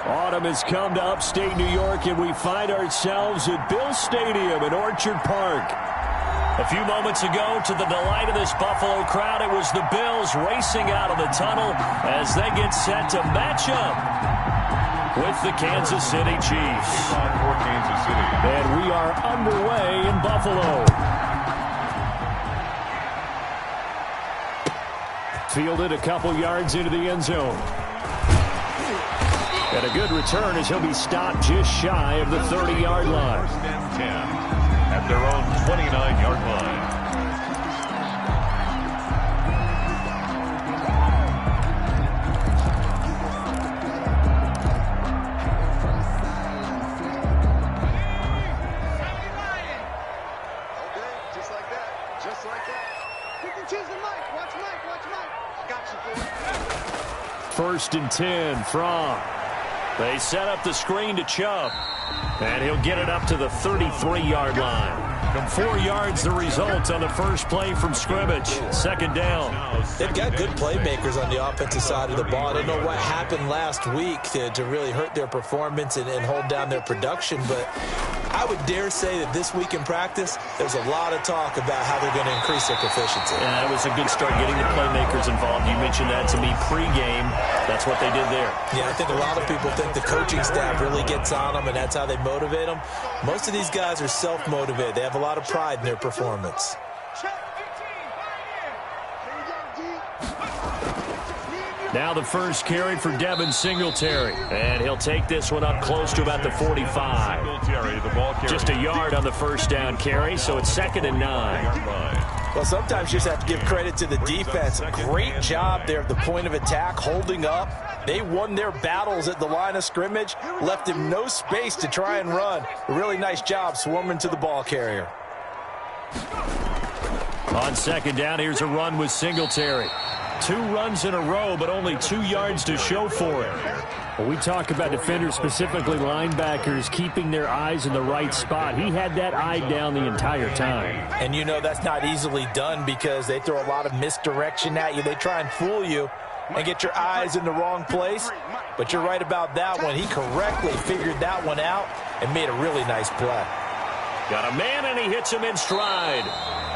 Autumn has come to upstate New York, and we find ourselves at Bill Stadium in Orchard Park. A few moments ago, to the delight of this Buffalo crowd, it was the Bills racing out of the tunnel as they get set to match up with the Kansas City Chiefs. And we are underway in Buffalo. Fielded a couple yards into the end zone. And a good return as he'll be stopped just shy of the 30-yard line. First and 10 at their own 29-yard line. Just like that. Just like that. You can choose the mic. Watch Mike. Watch Mike. Got you. First and 10 from. They set up the screen to Chubb, and he'll get it up to the 33-yard line. From 4 yards, the result on the first play from scrimmage. Second down. They've got good playmakers on the offensive side of the ball. I don't know what happened last week to really hurt their performance and hold down their production, but I would dare say that this week in practice, there's a lot of talk about how they're going to increase their proficiency. Yeah, it was a good start getting the playmakers involved. You mentioned that to me pregame. That's what they did there. Yeah, I think a lot of people think the coaching staff really gets on them, and that's how they motivate them. Most of these guys are self-motivated. They have a lot of pride in their performance. Now the first carry for Devin Singletary. And he'll take this one up close to about the 45. Just a yard on the first down carry, so it's 2nd and 9. Well, sometimes you just have to give credit to the defense. Great job there at the point of attack, holding up. They won their battles at the line of scrimmage, left him no space to try and run. A really nice job swarming to the ball carrier. On second down, here's a run with Singletary. 2 runs in a row, but only 2 yards to show for it. Well, we talk about defenders, specifically linebackers, keeping their eyes in the right spot. He had that eye down the entire time. And you know that's not easily done because they throw a lot of misdirection at you. They try and fool you and get your eyes in the wrong place. But you're right about that one. He correctly figured that one out and made a really nice play. Got a man, and he hits him in stride.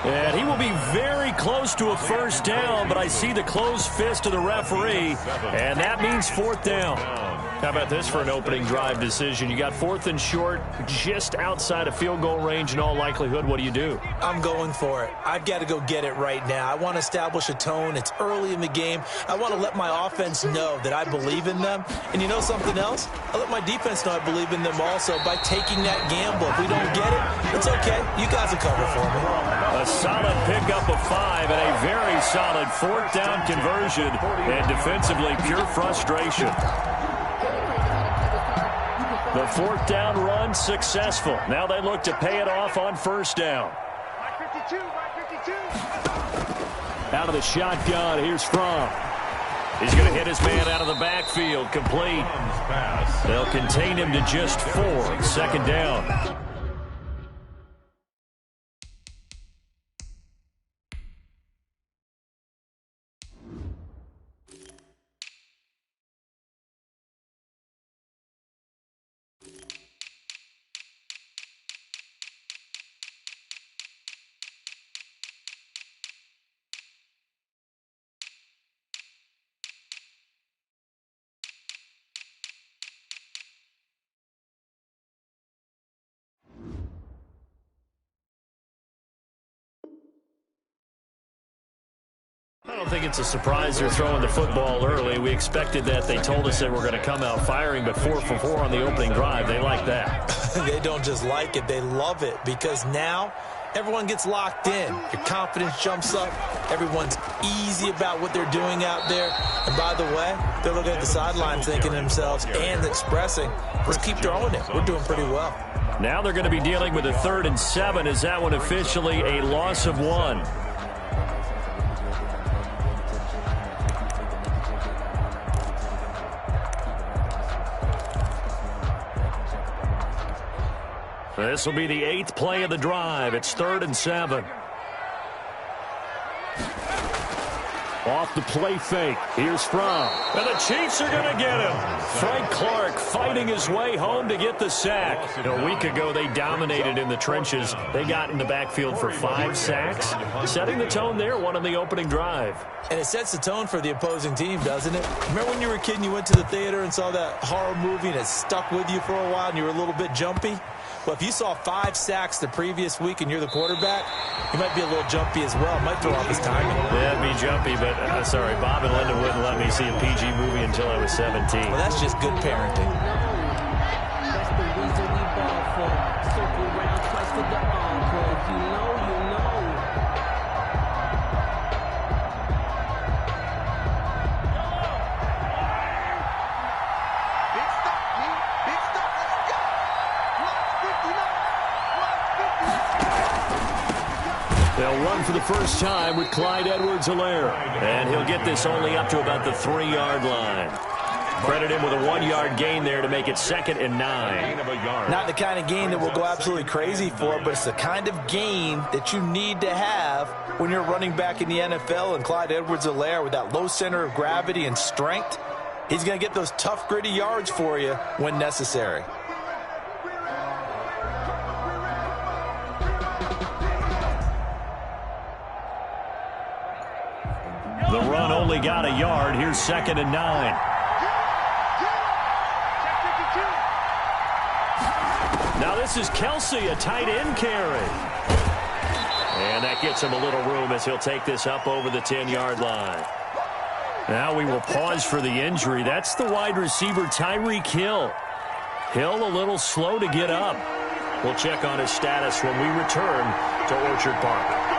And he will be very close to a first down, but I see the closed fist of the referee, and that means 4th down. How about this for an opening drive decision? You got 4th and short, just outside of field goal range in all likelihood. What do you do? I'm going for it. I've got to go get it right now. I want to establish a tone. It's early in the game. I want to let my offense know that I believe in them. And you know something else? I let my defense know I believe in them also by taking that gamble. If we don't get it, it's okay. You guys will cover for me. A solid pickup of 5 and a very solid 4th down conversion. And defensively, pure frustration. The 4th down run successful. Now they look to pay it off on first down. Out of the shotgun, here's Fromm. He's going to hit his man out of the backfield, complete. They'll contain him to just 4, 2nd down. I don't think it's a surprise they're throwing the football early. We expected that. They told us they were going to come out firing, but 4 for 4 on the opening drive. They like that. They don't just like it. They love it because now everyone gets locked in. Your confidence jumps up. Everyone's easy about what they're doing out there. And by the way, they're looking at the sideline thinking to themselves and expressing, let's keep throwing it. We're doing pretty well. Now they're going to be dealing with a 3rd and 7. Is that one officially a loss of 1? This will be the 8th play of the drive. It's 3rd and 7. Off the play fake. Here's Fromm. And the Chiefs are going to get him. Frank Clark fighting his way home to get the sack. A week ago, they dominated in the trenches. They got in the backfield for 5 sacks, setting the tone there, one on the opening drive. And it sets the tone for the opposing team, doesn't it? Remember when you were a kid and you went to the theater and saw that horror movie and it stuck with you for a while and you were a little bit jumpy? Well, if you saw 5 sacks the previous week and you're the quarterback, you might be a little jumpy as well. Might throw off his timing. Yeah, it'd be jumpy, but sorry, Bob and Linda wouldn't let me see a PG movie until I was 17. Well, that's just good parenting. That's the reason we ball for. Circle round twice for the encore. If you know, you know. Big stop, man. Big stop. Let's go. They'll run for the first time with Clyde Edwards-Helaire. And he'll get this only up to about the 3-yard line. Credit him with a 1-yard gain there to make it 2nd and 9. Not the kind of gain that we'll go absolutely crazy for, but it's the kind of gain that you need to have when you're running back in the NFL. And Clyde Edwards-Helaire, with that low center of gravity and strength, he's going to get those tough, gritty yards for you when necessary. The run only got a yard. Here's 2nd and 9. Now this is Kelsey, a tight end carry. And that gets him a little room as he'll take this up over the 10-yard line. Now we will pause for the injury. That's the wide receiver, Tyreek Hill. Hill a little slow to get up. We'll check on his status when we return to Orchard Park.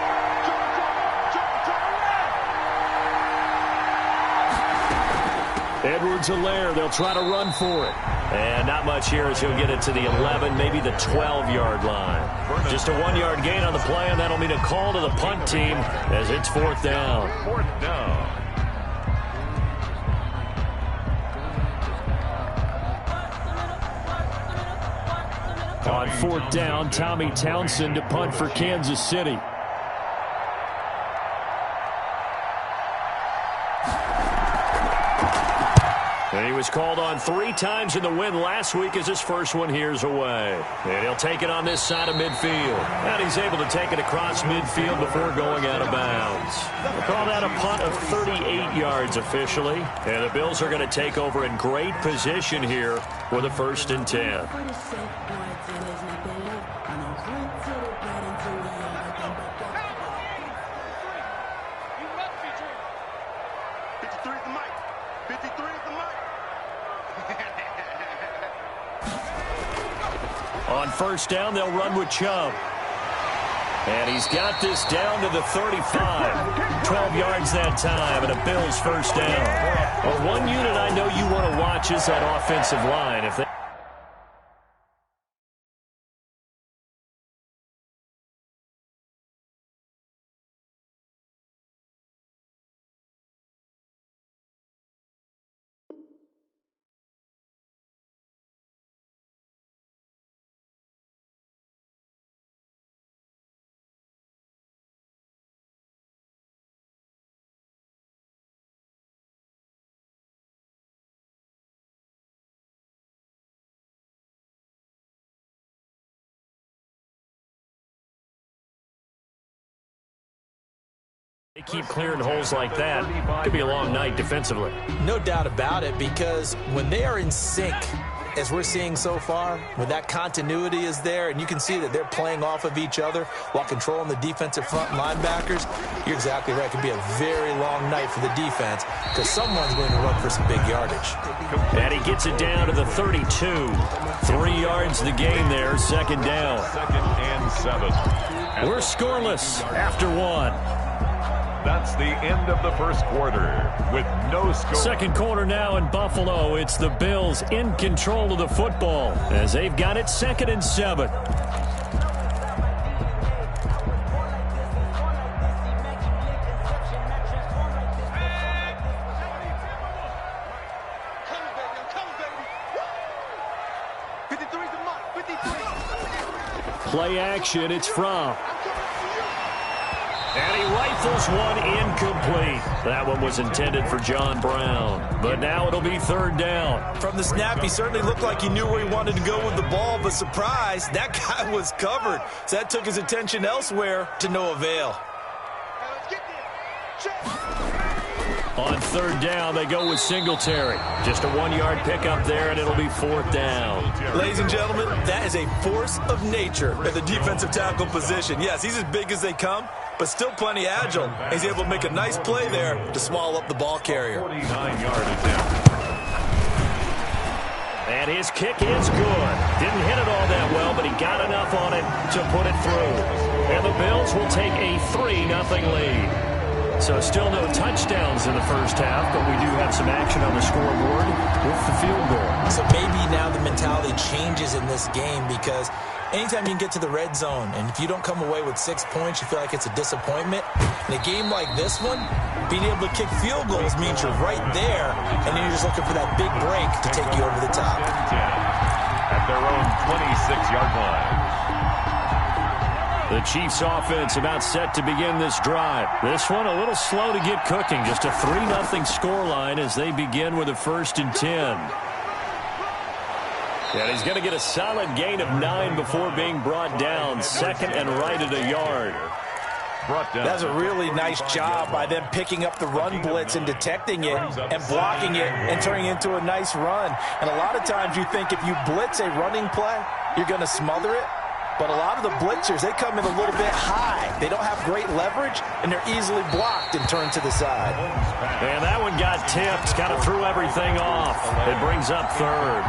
Edwards-Helaire, they'll try to run for it. And not much here as he'll get it to the 11, maybe the 12-yard line. Just a 1-yard gain on the play, and that'll mean a call to the punt team as it's 4th down. 4th down. On 4th down, Tommy Townsend to punt for Kansas City. And he was called on 3 times in the win last week as his first one here's away. And he'll take it on this side of midfield. And he's able to take it across midfield before going out of bounds. We'll call that a punt of 38 yards officially. And the Bills are going to take over in great position here with a 1st and 10. On 1st down, they'll run with Chubb. And he's got this down to the 35. 12 yards that time, and a Bills 1st down. Well, one unit I know you want to watch is that offensive line. If they keep clearing holes like that, could be a long night defensively. No doubt about it, because when they are in sync, as we're seeing so far, when that continuity is there and you can see that they're playing off of each other while controlling the defensive front linebackers, you're exactly right. It could be a very long night for the defense because someone's going to run for some big yardage. And he gets it down to the 32. 3 yards the gain there, 2nd down. 2nd and 7. And we're scoreless after 1. That's the end of the 1st quarter with no score. 2nd quarter now in Buffalo. It's the Bills in control of the football as they've got it 2nd and 7. Play action, it's Fromm. And he rifles one incomplete. That one was intended for John Brown. But now it'll be third down. From the snap, he certainly looked like he knew where he wanted to go with the ball, but surprise, that guy was covered. So that took his attention elsewhere to no avail. On third down, they go with Singletary. Just a 1-yard pickup there, and it'll be fourth down. Ladies and gentlemen, that is a force of nature at the defensive tackle position. Yes, he's as big as they come, but still plenty agile. He's able to make a nice play there to swallow up the ball carrier. 49-yard attempt. And his kick is good. Didn't hit it all that well, but he got enough on it to put it through. And the Bills will take a 3-0 lead. So still no touchdowns in the first half, but we do have some action on the scoreboard with the field goal. So maybe now the mentality changes in this game, because anytime you can get to the red zone, and if you don't come away with 6 points, you feel like it's a disappointment. In a game like this one, being able to kick field goals means you're right there, and then you're just looking for that big break to take you over the top. At their own 26-yard line. The Chiefs offense about set to begin this drive. This one a little slow to get cooking. Just a 3-0 scoreline as they begin with a 1st and 10. And he's going to get a solid gain of 9 before being brought down. Second and right at a yard. That's a really nice job by them picking up the run blitz and detecting it and blocking it and turning it into a nice run. And a lot of times you think if you blitz a running play, you're going to smother it. But a lot of the blitzers, they come in a little bit high. They don't have great leverage, and they're easily blocked and turned to the side. And that one got tipped, kind of threw everything off. It brings up third.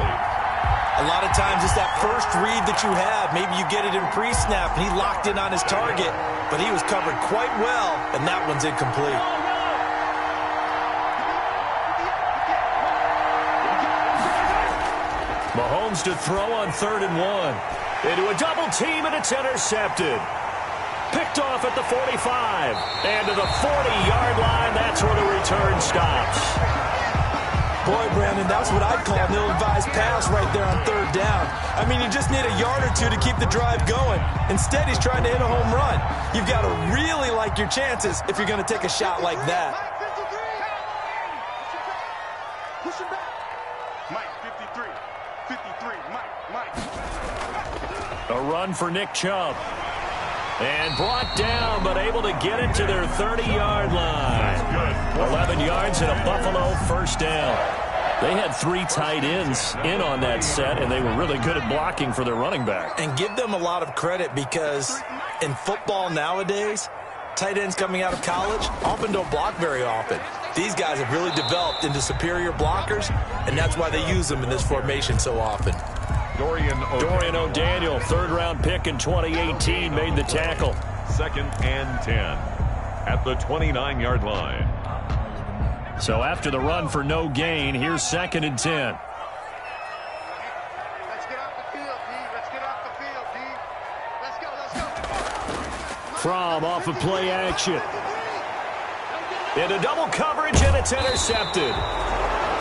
A lot of times it's that first read that you have. Maybe you get it in pre-snap, and he locked in on his target, but he was covered quite well, and that one's incomplete. Mahomes to throw on 3rd and 1. Into a double team, and it's intercepted. Picked off at the 45. And to the 40-yard line, that's where the return stops. Boy, Brandon, that's what I'd call an ill-advised pass right there on 3rd down. I mean, you just need a yard or two to keep the drive going. Instead, he's trying to hit a home run. You've got to really like your chances if you're going to take a shot like that. Push him back. Mike, 53. 53. Mike. A run for Nick Chubb. And brought down, but able to get it to their 30-yard line. 11 yards and a Buffalo 1st down. They had 3 tight ends in on that set, and they were really good at blocking for their running back. And give them a lot of credit, because in football nowadays, tight ends coming out of college often don't block very often. These guys have really developed into superior blockers, and that's why they use them in this formation so often. Dorian O'Daniel, 3rd-round pick in 2018, made the tackle. 2nd and 10 at the 29-yard line. So after the run for no gain, here's 2nd and 10. Let's get off the field, D. Let's get off the field, D. Let's go. From off of play action. Into double coverage, and it's intercepted.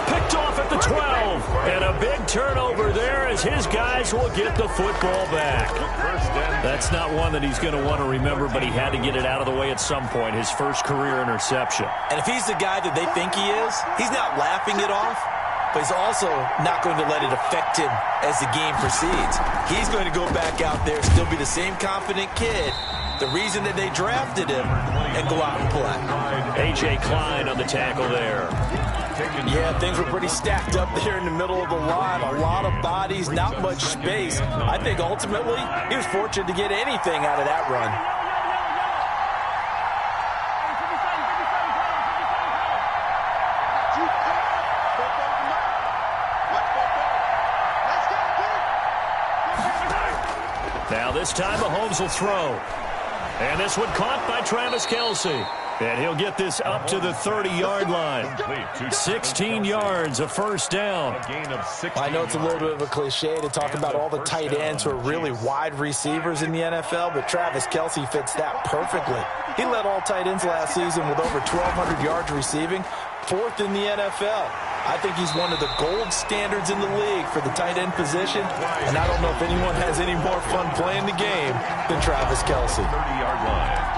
Picked off at the 12. And a big turnover there as his guys will get the football back. That's not one that he's going to want to remember, but he had to get it out of the way at some point. His first career interception. And if he's the guy that they think he is, he's not laughing it off, but he's also not going to let it affect him as the game proceeds. He's going to go back out there, still be the same confident kid, the reason that they drafted him, and go out and play. A.J. Klein on the tackle there. Yeah, things were pretty stacked up there in the middle of the line. A lot of bodies, not much space. I think ultimately he was fortunate to get anything out of that run. Now this time Mahomes will throw. And this one caught by Travis Kelce. And he'll get this up to the 30-yard line. 16 yards, a 1st down. I know it's a little bit of a cliche to talk about all the tight ends who are really wide receivers in the NFL, but Travis Kelce fits that perfectly. He led all tight ends last season with over 1,200 yards receiving, 4th in the NFL. I think he's one of the gold standards in the league for the tight end position, and I don't know if anyone has any more fun playing the game than Travis Kelce. 30-yard line.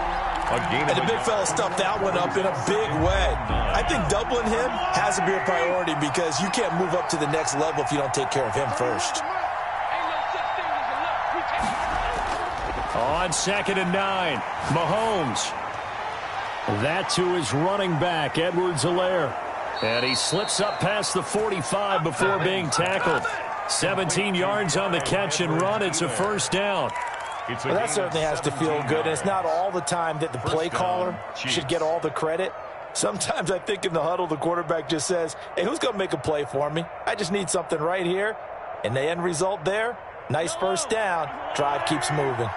gain And the big fella stuffed that one up in a big way. I think doubling him has to be a priority because you can't move up to the next level if you don't take care of him first. On 2nd and 9, Mahomes. That to his running back, Edwards-Helaire. And he slips up past the 45 before being tackled. 17 yards on the catch and run. It's a first down. Well, that certainly has to feel good. And it's not all the time that the play caller should get all the credit. Sometimes I think in the huddle, the quarterback just says, hey, who's going to make a play for me? I just need something right here. And the end result there, nice first down. Drive keeps moving.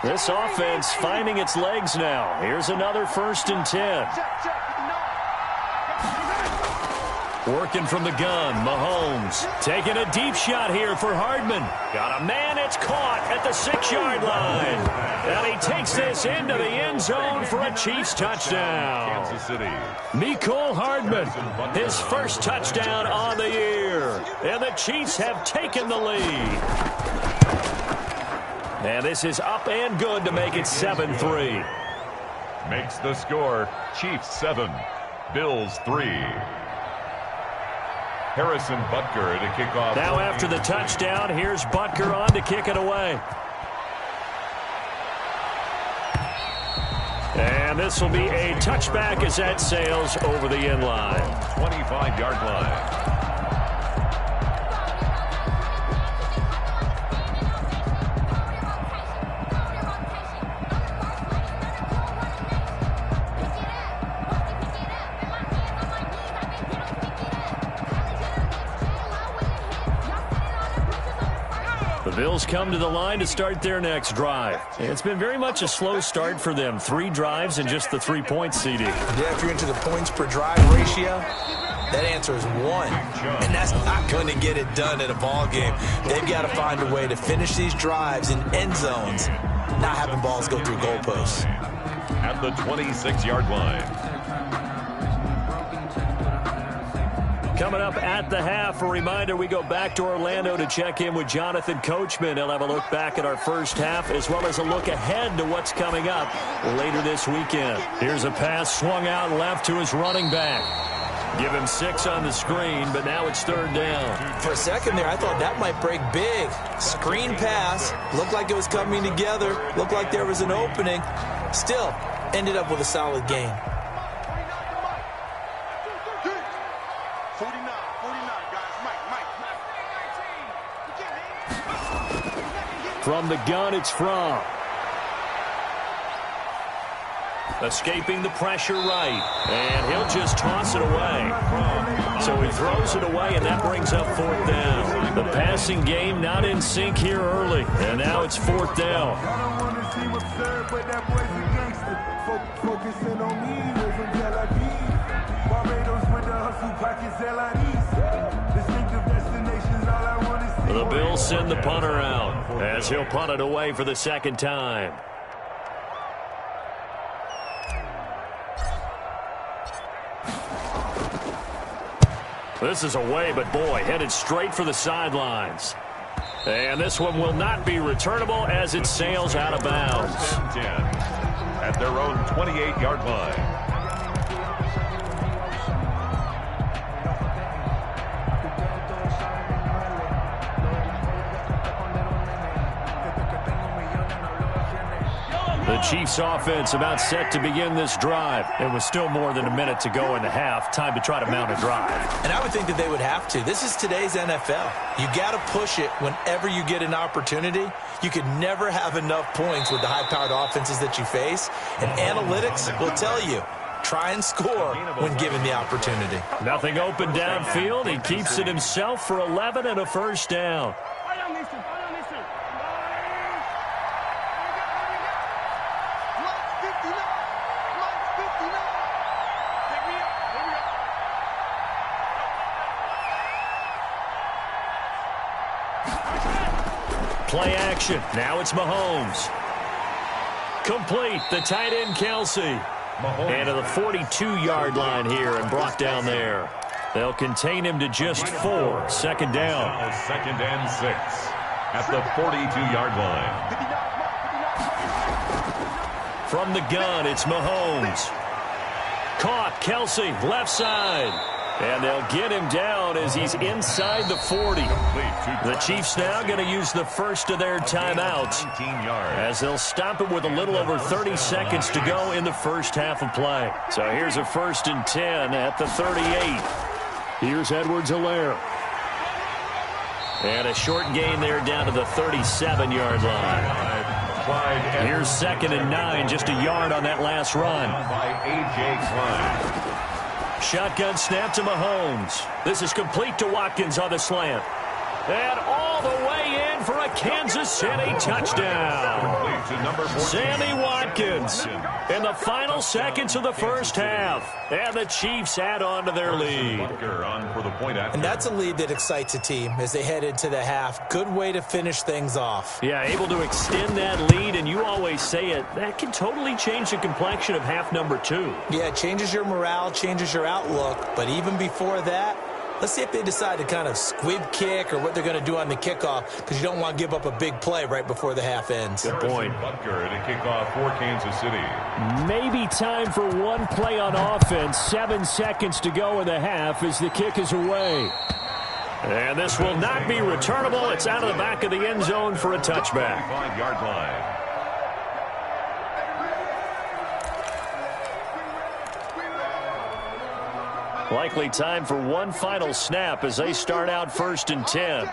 This offense finding its legs now. Here's another 1st and 10. Working from the gun, Mahomes taking a deep shot here for Hardman. Got a man, it's caught at the 6-yard line. And he takes this into the end zone for a Chiefs touchdown. Kansas City. Mecole Hardman, his first touchdown on the year. And the Chiefs have taken the lead. And this is up and good to make it 7-3. Makes the score Chiefs 7, Bills 3. Harrison Butker to kick off. Now after the touchdown, here's Butker on to kick it away. And this will be a touchback as that sails over the end line. 25-yard line. The Bills come to the line to start their next drive. It's been very much a slow start for them. 3 drives and just the 3 points, CD. Yeah, if you're into the points per drive ratio, that answer is 1. And that's not going to get it done in a ball game. They've got to find a way to finish these drives in end zones, not having balls go through goalposts. At the 26-yard line. Coming up at the half, a reminder, we go back to Orlando to check in with Jonathan Coachman. He'll have a look back at our first half as well as a look ahead to what's coming up later this weekend. Here's a pass swung out left to his running back. Give him 6 on the screen, but now it's 3rd down. For a second there, I thought that might break big. Screen pass, looked like it was coming together, looked like there was an opening. Still, ended up with a solid gain. 49, guys. Mike. From the gun, it's Fromm. Escaping the pressure right. And he'll just toss it away. So he throws it away, and that brings up 4th down. The passing game not in sync here early. And now it's 4th down. The Bills send the punter out as he'll punt it away for the 2nd time. This is away, but boy, headed straight for the sidelines. And this one will not be returnable as it sails out of bounds. 10 at their own 28-yard line. The Chiefs offense about set to begin this drive. It was still more than a minute to go in the half. Time to try to mount a drive. And I would think that they would have to. This is today's NFL. You got to push it whenever you get an opportunity. You could never have enough points with the high-powered offenses that you face. And analytics will tell you, try and score when given the opportunity. Nothing open downfield. He keeps it himself for 11 and a 1st down. Play action. Now it's Mahomes. Complete. The tight end, Kelsey. And to the 42-yard line here and brought down there. They'll contain him to just 4. 2nd down. 2nd and 6 at the 42-yard line. From the gun, it's Mahomes. Caught, Kelsey, left side. And they'll get him down as he's inside the 40. The Chiefs now going to use the first of their timeouts as they'll stop it with a little over 30 seconds to go in the first half of play. So here's a 1st and 10 at the 38. Here's Edwards-Helaire. And a short gain there down to the 37-yard line. Here's 2nd and 9, just a yard on that last run. Shotgun snap to Mahomes. This is complete to Watkins on the slant. And all the way in for a Kansas City touchdown. Sammy Watkins in the final seconds of the first half. And the Chiefs add on to their lead. And that's a lead that excites a team as they head into the half. Good way to finish things off. Yeah, able to extend that lead, and you always say it, that can totally change the complexion of half number 2. Yeah, it changes your morale, changes your outlook. But even before that, let's see if they decide to kind of squib kick or what they're going to do on the kickoff, because you don't want to give up a big play right before the half ends. Good point. Butker at a kickoff for Kansas City. Maybe time for one play on offense. 7 seconds to go in the half as the kick is away. And this will not be returnable. It's out of the back of the end zone for a touchback. 5-yard line. Likely time for one final snap as they start out 1st and 10.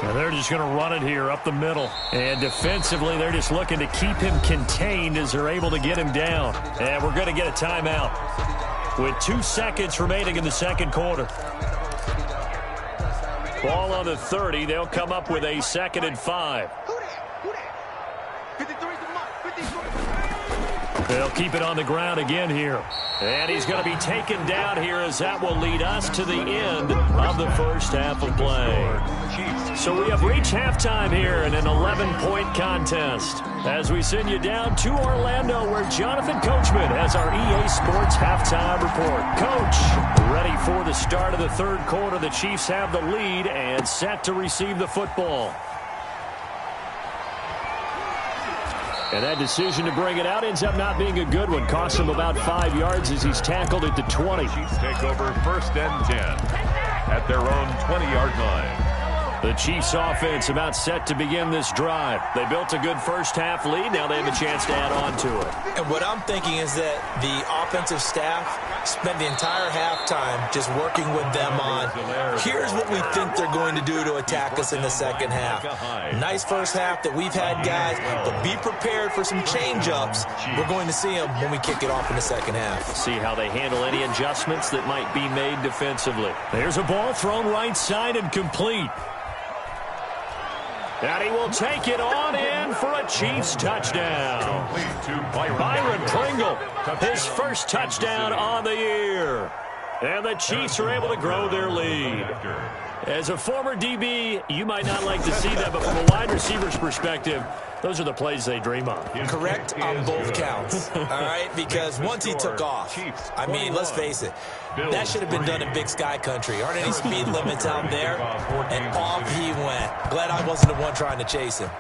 And they're just going to run it here up the middle. And defensively, they're just looking to keep him contained as they're able to get him down. And we're going to get a timeout with 2 seconds remaining in the second quarter. Ball on the 30. They'll come up with a 2nd and 5. They'll keep it on the ground again here. And he's going to be taken down here as that will lead us to the end of the first half of play. So we have reached halftime here in an 11-point contest as we send you down to Orlando where Jonathan Coachman has our EA Sports halftime report. Coach, ready for the start of the third quarter. The Chiefs have the lead and set to receive the football. And that decision to bring it out ends up not being a good one. Costs him about 5 yards as he's tackled at the 20. Chiefs take over 1st and 10 at their own 20-yard line. The Chiefs offense about set to begin this drive. They built a good first half lead. Now they have a chance to add on to it. And what I'm thinking is that the offensive staff spent the entire halftime just working with them on, here's what we think they're going to do to attack us in the second half. Nice first half that we've had, guys, but be prepared for some change-ups. We're going to see them when we kick it off in the second half. See how they handle any adjustments that might be made defensively. There's a ball thrown right side and complete. And he will take it on in for a Chiefs touchdown. Byron Pringle, his first touchdown on the year. And the Chiefs are able to grow their lead. As a former DB, you might not like to see that, but from a wide receiver's perspective, those are the plays they dream of. Correct on both counts, all right? Because once he took off, I mean, let's face it, that should have been done in Big Sky Country. Aren't any speed limits out there? And off he went. Glad I wasn't the one trying to chase him.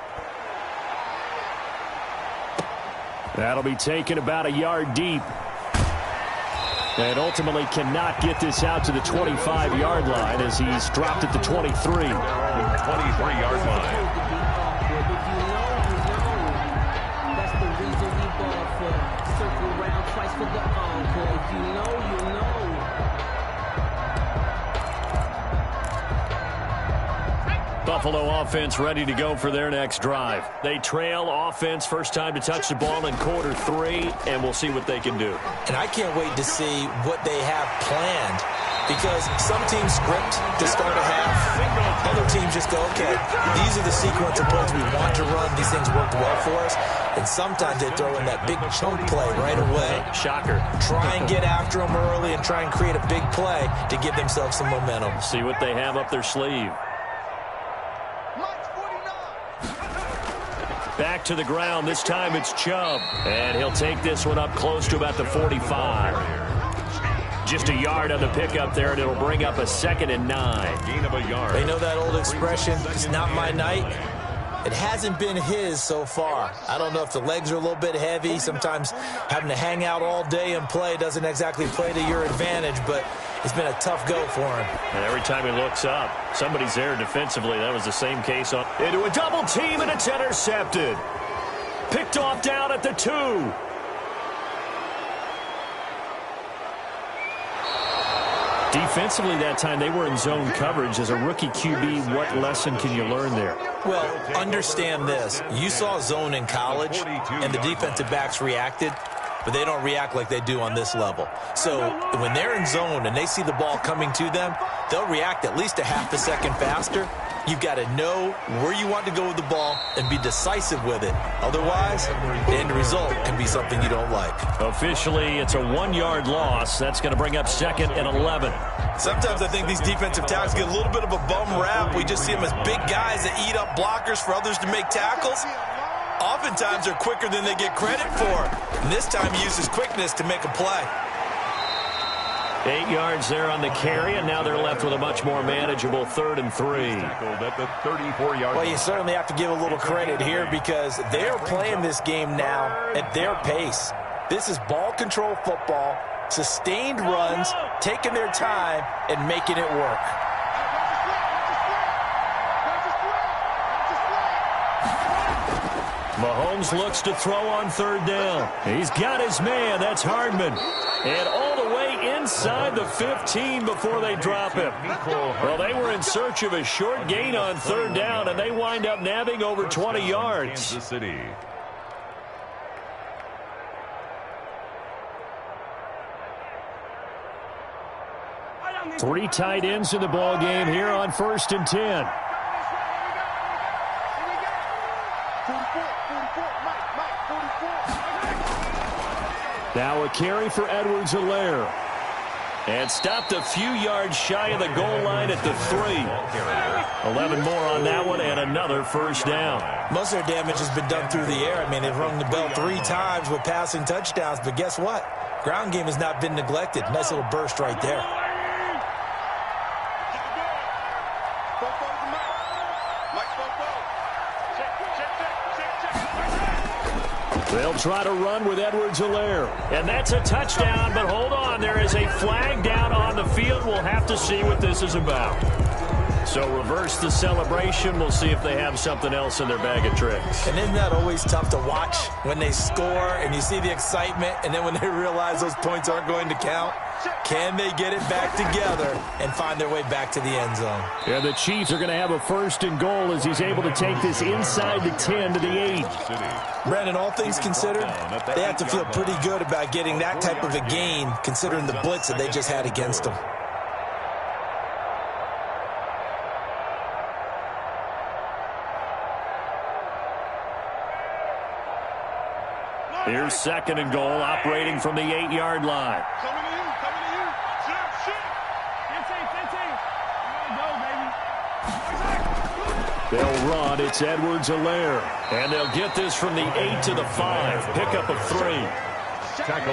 That'll be taken about a yard deep. And ultimately cannot get this out to the 25-yard line as he's dropped at the 23. 23-yard line. That's the reason we ball for. Circle round twice for the encore. If you know, you know. Buffalo offense ready to go for their next drive. They trail offense, first time to touch the ball in quarter 3, and we'll see what they can do. And I can't wait to see what they have planned, because some teams script to start a half. Other teams just go, okay, these are the sequence of plays we want to run. These things worked well for us. And sometimes they throw in that big chunk play right away. Shocker. Try and get after them early and try and create a big play to give themselves some momentum. See what they have up their sleeve. Back to the ground. This time it's Chubb. And he'll take this one up close to about the 45. Just a yard on the pickup there, and it'll bring up a 2nd and 9. Gain of a yard. They know that old expression, it's not my night. It hasn't been his so far. I don't know if the legs are a little bit heavy. Sometimes having to hang out all day and play doesn't exactly play to your advantage, but it's been a tough go for him. And every time he looks up, somebody's there defensively. That was the same case into a double team, and it's intercepted. Picked off down at the 2. Defensively that time, they were in zone coverage. As a rookie QB, what lesson can you learn there? Well, understand this. You saw zone in college, and the defensive backs reacted, but they don't react like they do on this level. So when they're in zone and they see the ball coming to them, they'll react at least a half a second faster. You've got to know where you want to go with the ball and be decisive with it. Otherwise, the end result can be something you don't like. Officially, it's a 1-yard loss. That's going to bring up 2nd and 11. Sometimes I think these defensive tackles get a little bit of a bum rap. We just see them as big guys that eat up blockers for others to make tackles. Oftentimes, they're quicker than they get credit for. And this time, he uses quickness to make a play. 8 yards there on the carry, and now they're left with a much more manageable 3rd and 3. At the 34-yard Well, you certainly have to give a little credit here because they're playing this game now at their pace. This is ball control football, sustained runs, taking their time, and making it work. Mahomes looks to throw on 3rd down. He's got his man. That's Hardman. And all the way inside the 15 before they drop him. Well, they were in search of a short gain on 3rd down, and they wind up nabbing over 20 yards. Kansas City. Three tight ends in the ball game here on 1st and 10. Now a carry for Edwards-Helaire. And stopped a few yards shy of the goal line at the 3. 11 more on that one, and another 1st down. Most of their damage has been done through the air. I mean, they've rung the bell 3 times with passing touchdowns, but guess what? Ground game has not been neglected. Nice little burst right there. They'll try to run with Edwards-Helaire. And that's a touchdown, but hold on. There is a flag down on the field. We'll have to see what this is about. So reverse the celebration. We'll see if they have something else in their bag of tricks. And isn't that always tough to watch when they score and you see the excitement, and then when they realize those points aren't going to count? Can they get it back together and find their way back to the end zone? Yeah, the Chiefs are going to have a 1st and goal as he's able to take this inside the 10 to the 8. Brandon, all things considered, they have to feel pretty good about getting that type of a gain considering the blitz that they just had against them. Here's 2nd and goal, operating from the 8-yard line. Coming to you. Shit. 15. They'll run. It's Edwards-Helaire. And they'll get this from the 8 to the 5. Pickup of 3.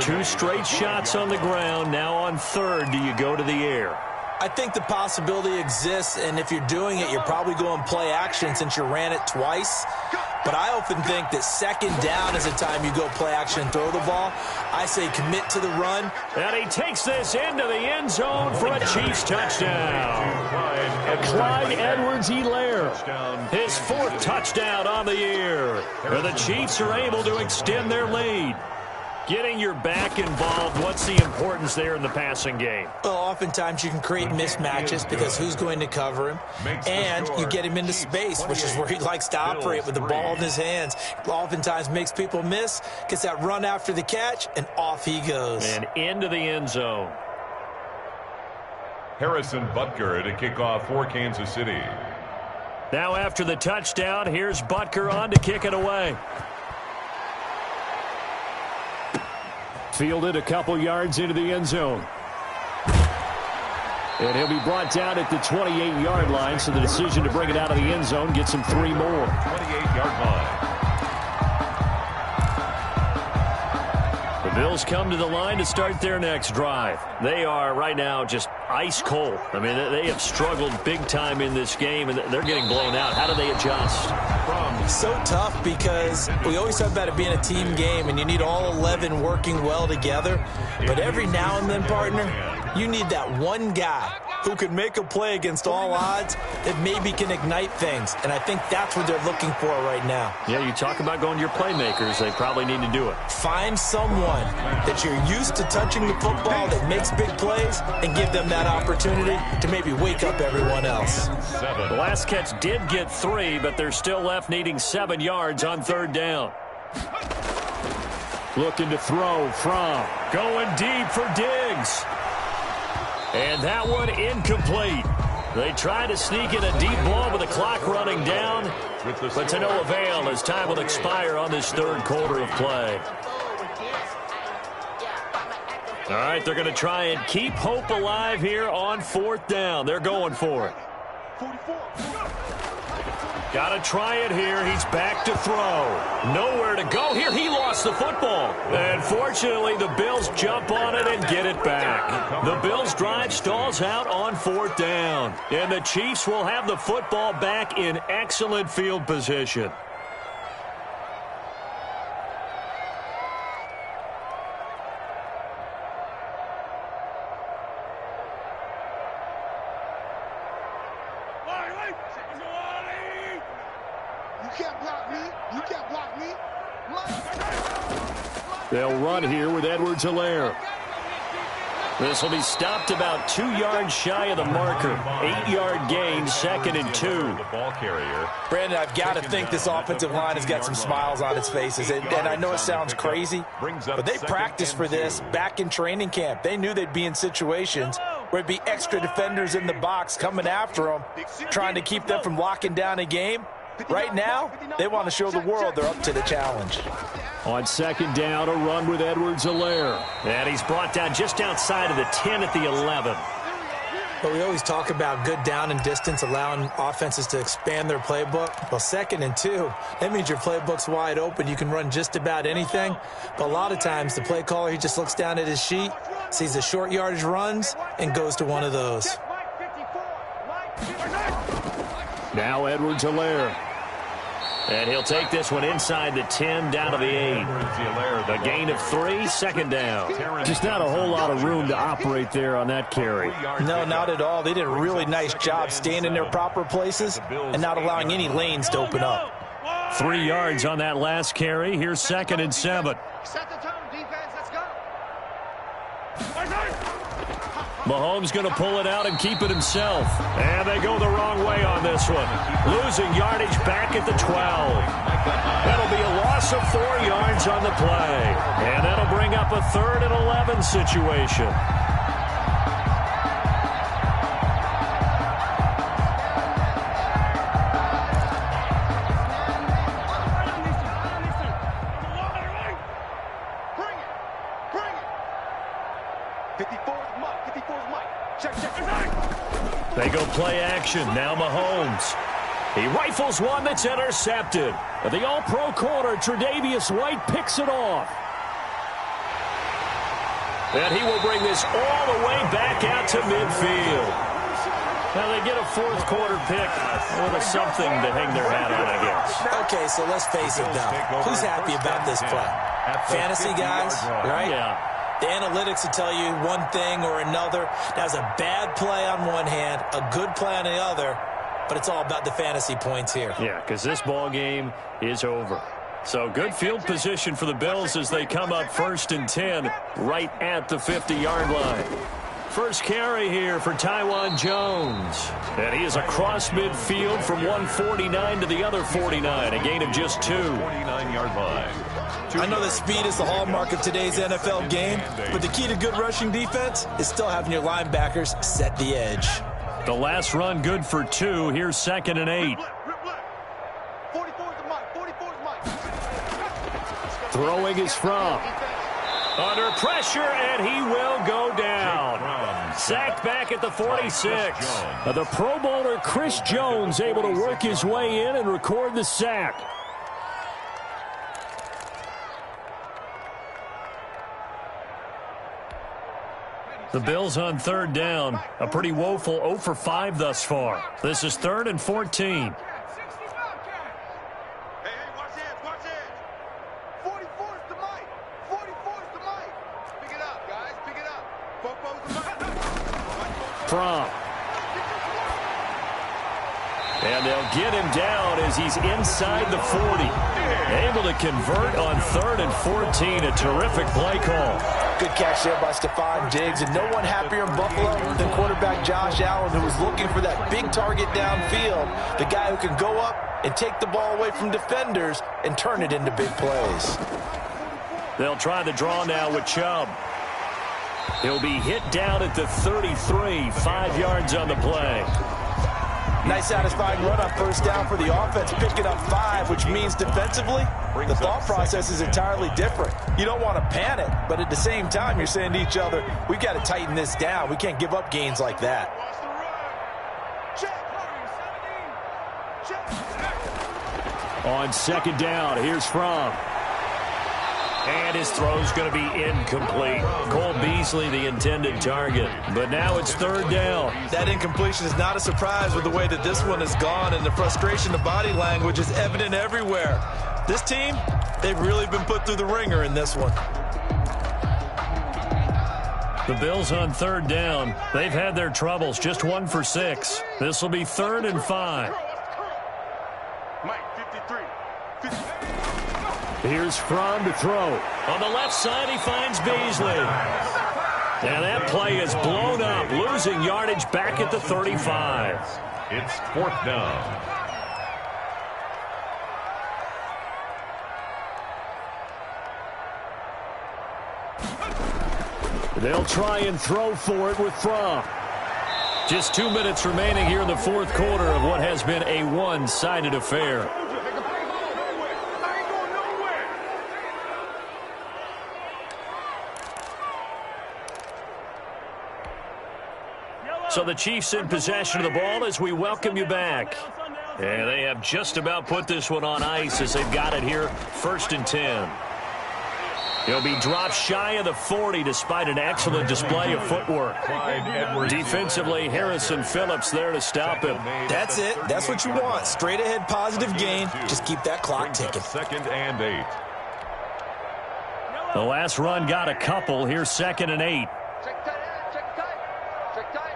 2 straight shots on the ground. Now on 3rd, do you go to the air? I think the possibility exists, and if you're doing it, you're probably going play action since you ran it twice. But I often think that 2nd down is the time you go play action and throw the ball. I say commit to the run. And he takes this into the end zone for a Chiefs touchdown. Clyde Edwards-Helaire, his 4th touchdown on the year. And the Chiefs are able to extend their lead. Getting your back involved, what's the importance there in the passing game? Well, oftentimes you can create mismatches because who's going to cover him? And you get him into space, which is where he likes to operate with the ball in his hands. Oftentimes makes people miss, gets that run after the catch, and off he goes. And into the end zone. Harrison Butker to kick off for Kansas City. Now after the touchdown, here's Butker on to kick it away. Fielded a couple yards into the end zone. And he'll be brought down at the 28-yard line, so the decision to bring it out of the end zone gets him 3 more. 28-yard line. The Bills come to the line to start their next drive. They are right now just ice cold. I mean, they have struggled big time in this game, and they're getting blown out. How do they adjust? So tough because we always talk about it being a team game, and you need all 11 working well together. But every now and then, partner, you need that one guy who can make a play against all odds that maybe can ignite things. And I think that's what they're looking for right now. Yeah, you talk about going to your playmakers. They probably need to do it. Find someone that you're used to touching the football that makes big plays and give them that opportunity to maybe wake up everyone else. The last catch did get 3, but they're still left needing 7 yards on 3rd down. Looking to throw from. Going deep for Diggs. And that one incomplete. They try to sneak in a deep ball with the clock running down, but to no avail as time will expire on this 3rd quarter of play. All right, they're going to try and keep hope alive here on 4th down. They're going for it. Got to try it here. He's back to throw. Nowhere to go here. He lost the football. And fortunately, the Bills jump on it and get it back. The Bills drive stalls out on 4th down. And the Chiefs will have the football back in excellent field position. They'll run here with Edwards-Helaire. This will be stopped about 2 yards shy of the marker. 8-yard gain, 2nd and 2. The ball carrier. Brandon, I've got to think this offensive line has got some smiles on its faces. And I know it sounds crazy, but they practiced for this back in training camp. They knew they'd be in situations where it'd be extra defenders in the box coming after them, trying to keep them from locking down a game. Right now, they want to show the world they're up to the challenge. On 2nd down, a run with Edwards-Helaire. And he's brought down just outside of the 10 at the 11. But we always talk about good down and distance, allowing offenses to expand their playbook. Well, 2nd and 2, that means your playbook's wide open. You can run just about anything. But a lot of times, the play caller, he just looks down at his sheet, sees the short yardage runs, and goes to one of those. Now Edwards-Helaire. And he'll take this one inside the 10 down to the 8. A gain of 3, 2nd down. Just not a whole lot of room to operate there on that carry. No, not at all. They did a really nice job staying in their proper places and not allowing any lanes to open up. 3 yards on that last carry. Here's 2nd and 7. Set the tone, defense. Let's go. Mahomes going to pull it out and keep it himself. And they go the wrong way on this one. Losing yardage back at the 12. That'll be a loss of 4 yards on the play. And that'll bring up a 3rd and 11 situation. They go play action. Now Mahomes. He rifles one that's intercepted. The all-pro corner, Tre'Davious White, picks it off. And he will bring this all the way back out to midfield. Now they get a 4th quarter pick. A little something to hang their hat on, I guess. Okay, so let's face it now. Who's happy about this play? Fantasy guys, right? Yeah. The analytics will tell you one thing or another. That was a bad play on one hand, a good play on the other, but it's all about the fantasy points here. Yeah, because this ball game is over. So good field position for the Bills as they come up 1st and 10 right at the 50-yard line. First carry here for Tywan Jones. And he is across midfield from 149 to the other 49, a gain of just 2. 49-yard line. I know that speed is the hallmark of today's NFL game, but the key to good rushing defense is still having your linebackers set the edge. The last run good for 2. Here's 2nd and 8. Throwing is from. Under pressure, and he will go down. Sacked back at the 46. The Pro Bowler Chris Jones able to work his way in and record the sack. The Bills on third down. A pretty woeful 0 for 5 thus far. This is 3rd and 14. Hey, watch hands, watch hands. 44's the mic. 44's the mic. Pick it up, guys, pick it up. Popo's the mic. From. And they'll get him down as he's inside the 40. Able to convert on 3rd and 14. A terrific play call. Good catch there by Stephon Diggs, and no one happier in Buffalo than quarterback Josh Allen, who was looking for that big target downfield, the guy who can go up and take the ball away from defenders and turn it into big plays. They'll try the draw now with Chubb. He'll be hit down at the 33, 5 yards on the play. Nice satisfying run on first down for the offense, picking up 5, which means defensively, the thought process is entirely different. You don't want to panic, but at the same time, you're saying to each other, we've got to tighten this down. We can't give up gains like that. On second down, here's From. And his throw's going to be incomplete. Cole Beasley, the intended target. But now it's 3rd down. That incompletion is not a surprise with the way that this one has gone, and the frustration of body language is evident everywhere. This team, they've really been put through the ringer in this one. The Bills on 3rd down. They've had their troubles, just 1 for 6. This will be 3rd and 5. Mike, 53. Here's From to throw. On the left side, he finds Beasley. And that play is blown up, losing yardage back at the 35. It's 4th down. They'll try and throw for it with From. Just 2 minutes remaining here in the 4th quarter of what has been a one-sided affair. So the Chiefs in possession of the ball as we welcome you back. And they have just about put this one on ice as they've got it here, 1st and 10. He'll be dropped shy of the 40 despite an excellent display of footwork. Defensively, Harrison Phillips there to stop him. That's it. That's what you want. Straight ahead positive gain. Just keep that clock ticking. 2nd and 8. The last run got a couple. Here's 2nd and 8. Check tight, check tight, check tight.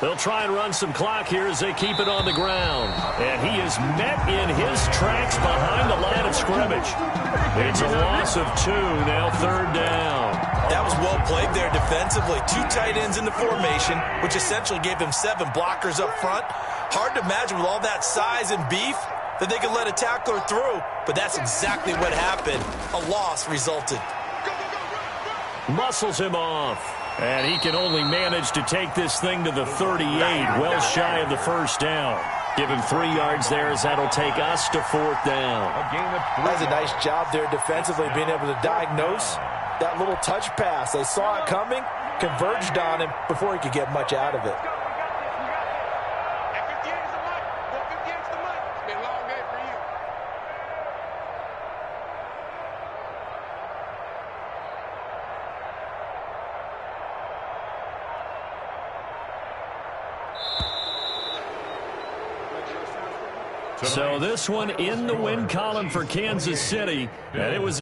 They'll try and run some clock here as they keep it on the ground. And he is met in his tracks behind the line of scrimmage. It's a loss of 2, now 3rd down. That was well played there defensively. 2 tight ends in the formation, which essentially gave them 7 blockers up front. Hard to imagine with all that size and beef that they could let a tackler through, but that's exactly what happened. A loss resulted. Muscles him off. And he can only manage to take this thing to the 38, well shy of the 1st down. Give him 3 yards there as that'll take us to 4th down. That's a nice job there defensively, being able to diagnose that little touch pass. They saw it coming, converged on him before he could get much out of it. At 58 is the mic. 58 is the mic. It's been a long day for you. So this one in the win column for Kansas City, and it was